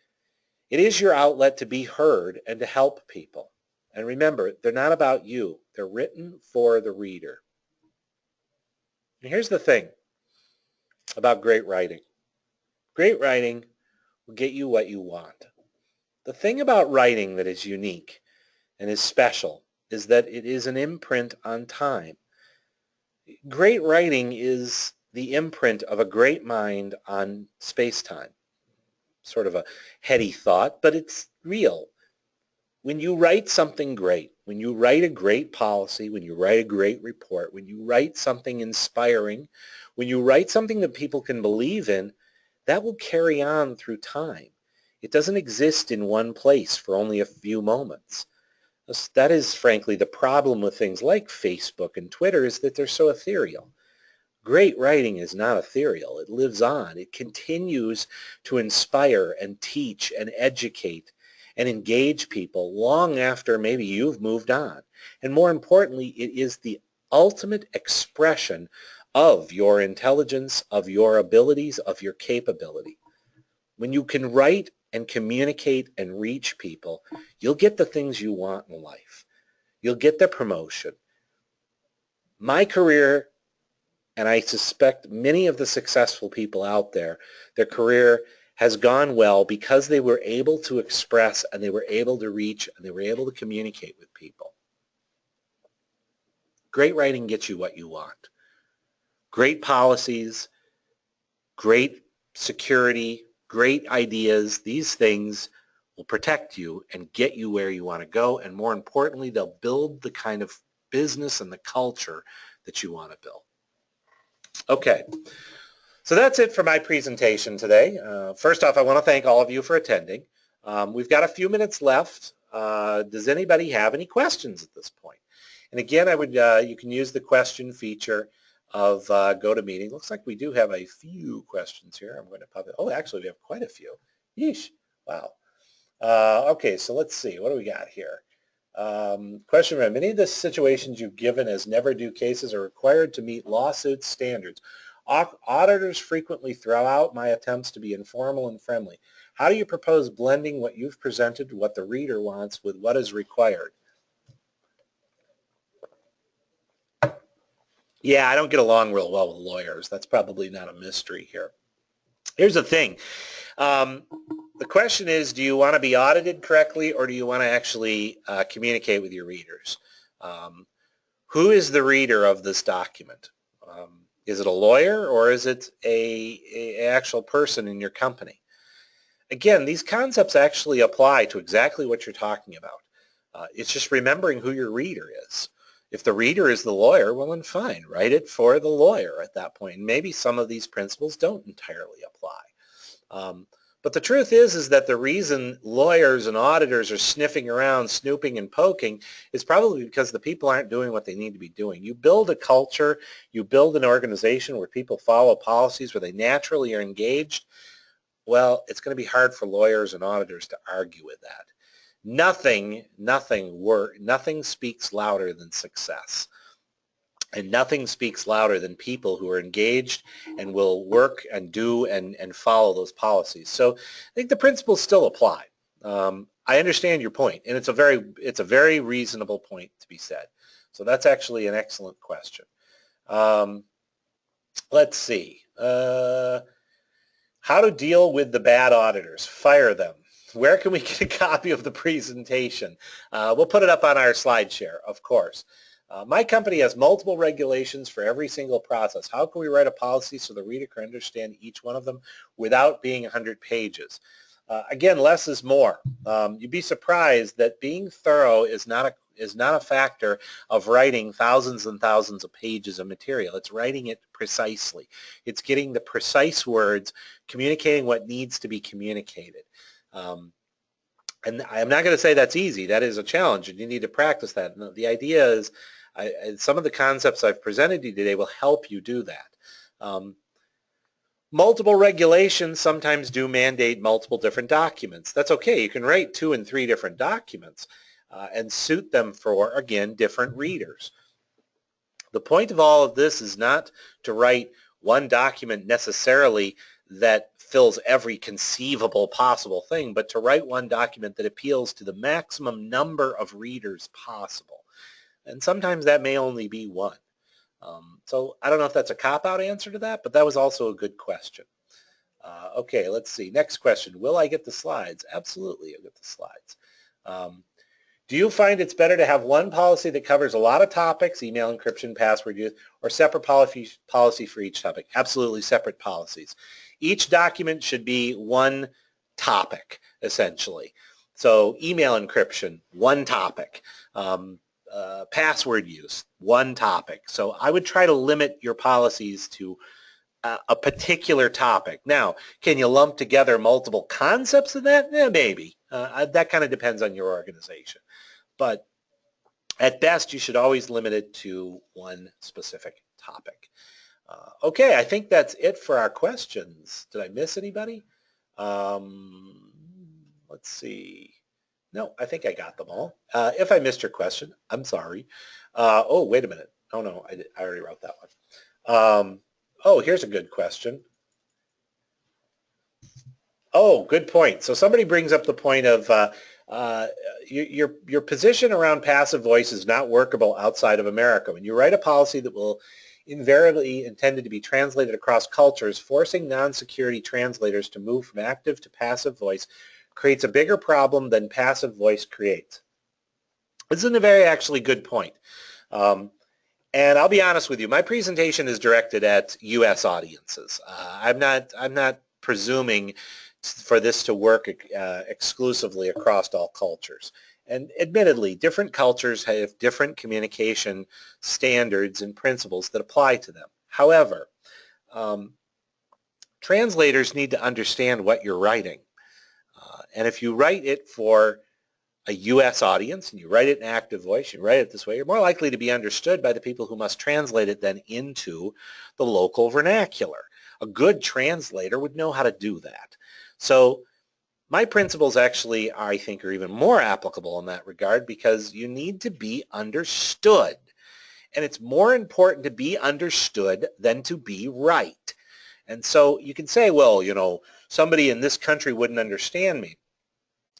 It is your outlet to be heard and to help people. And remember, they're not about you. They're written for the reader. And here's the thing about great writing. Great writing will get you what you want. The thing about writing that is unique and is special is that it is an imprint on time. Great writing is the imprint of a great mind on space-time. Sort of a heady thought, but it's real. When you write something great, when you write a great policy, when you write a great report, when you write something inspiring, when you write something that people can believe in, that will carry on through time. It doesn't exist in one place for only a few moments. That is, frankly, the problem with things like Facebook and Twitter is that they're so ethereal. Great writing is not ethereal. It lives on. It continues to inspire and teach and educate and engage people long after maybe you've moved on. And more importantly, it is the ultimate expression of your intelligence, of your abilities, of your capability. When you can write and communicate and reach people, you'll get the things you want in life. You'll get the promotion. My career, and I suspect many of the successful people out there, their career has gone well because they were able to express and they were able to reach and they were able to communicate with people. Great writing gets you what you want. Great policies, great security, great ideas, these things will protect you and get you where you want to go, and more importantly, they'll build the kind of business and the culture that you want to build. Okay, so that's it for my presentation today. First off, I want to thank all of you for attending. We've got a few minutes left. Does anybody have any questions at this point? And again, you can use the question feature of GoToMeeting. Looks like we do have a few questions here. I'm going to pop it. Oh, actually, we have quite a few. Yeesh. Wow. Okay, so let's see. What do we got here? Question one. Many of the situations you've given as never do cases are required to meet lawsuit standards. Auditors frequently throw out my attempts to be informal and friendly. How do you propose blending what you've presented, what the reader wants, with what is required? Yeah, I don't get along real well with lawyers. That's probably not a mystery here. Here's the thing. The question is, do you want to be audited correctly, or do you want to actually communicate with your readers? Who is the reader of this document? Is it a lawyer, or is it a actual person in your company? Again, these concepts actually apply to exactly what you're talking about. It's just remembering who your reader is. If the reader is the lawyer, well then fine, write it for the lawyer at that point. Maybe some of these principles don't entirely apply. But the truth is that the reason lawyers and auditors are sniffing around, snooping and poking is probably because the people aren't doing what they need to be doing. You build a culture, you build an organization where people follow policies, where they naturally are engaged. Well, it's going to be hard for lawyers and auditors to argue with that. Nothing speaks louder than success. And nothing speaks louder than people who are engaged and will work and do and follow those policies. So I think the principles still apply. I understand your point, and it's a very reasonable point to be said. So that's actually an excellent question. Let's see. How to deal with the bad auditors? Fire them. Where can we get a copy of the presentation? We'll put it up on our slide share, of course. My company has multiple regulations for every single process. How can we write a policy so the reader can understand each one of them without being 100 pages? Again, less is more. You'd be surprised that being thorough is not a factor of writing thousands and thousands of pages of material. It's writing it precisely. It's getting the precise words, communicating what needs to be communicated. And I'm not going to say that's easy. That is a challenge, and you need to practice that. And the idea is some of the concepts I've presented to you today will help you do that. Multiple regulations sometimes do mandate multiple different documents. That's okay. You can write 2 and 3 different documents and suit them for, again, different readers. The point of all of this is not to write one document necessarily that fills every conceivable possible thing, but to write one document that appeals to the maximum number of readers possible. And sometimes that may only be one. So I don't know if that's a cop-out answer to that, but that was also a good question. Okay, let's see. Next question. Will I get the slides? Absolutely, you'll get the slides. Do you find it's better to have one policy that covers a lot of topics, email encryption, password use, or separate policy for each topic? Absolutely separate policies. Each document should be one topic, essentially. So email encryption, one topic. Password use, one topic. So I would try to limit your policies to a particular topic. Now, can you lump together multiple concepts of that? Maybe. That kind of depends on your organization. But at best, you should always limit it to one specific topic. Okay, I think that's it for our questions. Did I miss anybody? Let's see. No, I think I got them all. If I missed your question, I'm sorry. Oh, wait a minute. Oh, no, I already wrote that one. Oh, here's a good question. Oh, good point. So somebody brings up the point of your position around passive voice is not workable outside of America. When you write a policy that will invariably intended to be translated across cultures, forcing non-security translators to move from active to passive voice creates a bigger problem than passive voice creates. This is a very actually good point. And I'll be honest with you, my presentation is directed at U.S. audiences. I'm not presuming for this to work exclusively across all cultures. And admittedly, different cultures have different communication standards and principles that apply to them. However, translators need to understand what you're writing. And if you write it for a U.S. audience and you write it in active voice, you write it this way, you're more likely to be understood by the people who must translate it then into the local vernacular. A good translator would know how to do that. So My principles actually, I think, are even more applicable in that regard because you need to be understood. And it's more important to be understood than to be right. And so you can say, well, you know, somebody in this country wouldn't understand me.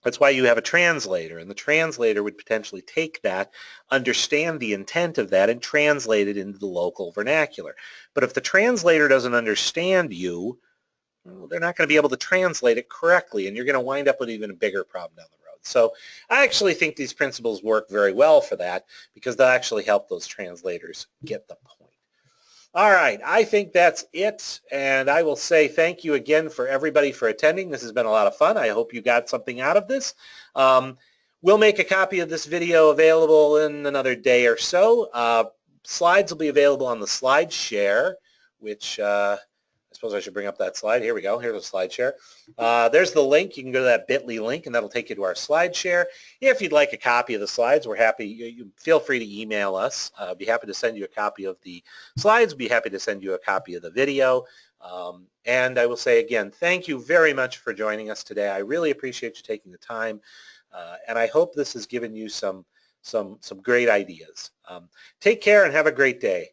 That's why you have a translator, and the translator would potentially take that, understand the intent of that, and translate it into the local vernacular. But if the translator doesn't understand you, well, they're not going to be able to translate it correctly, and you're going to wind up with even a bigger problem down the road. So I actually think these principles work very well for that because they'll actually help those translators get the point. All right, I think that's it, and I will say thank you again for everybody for attending. This has been a lot of fun. I hope you got something out of this. We'll make a copy of this video available in another day or so. Slides will be available on the slide share, which I suppose I should bring up that slide. Here we go. Here's a slide share. There's the link. You can go to that bit.ly link, and that'll take you to our slide share. If you'd like a copy of the slides, we're happy. You feel free to email us. Be happy to send you a copy of the slides. Be happy to send you a copy of the video. And I will say again, thank you very much for joining us today. I really appreciate you taking the time, and I hope this has given you some great ideas. Take care and have a great day.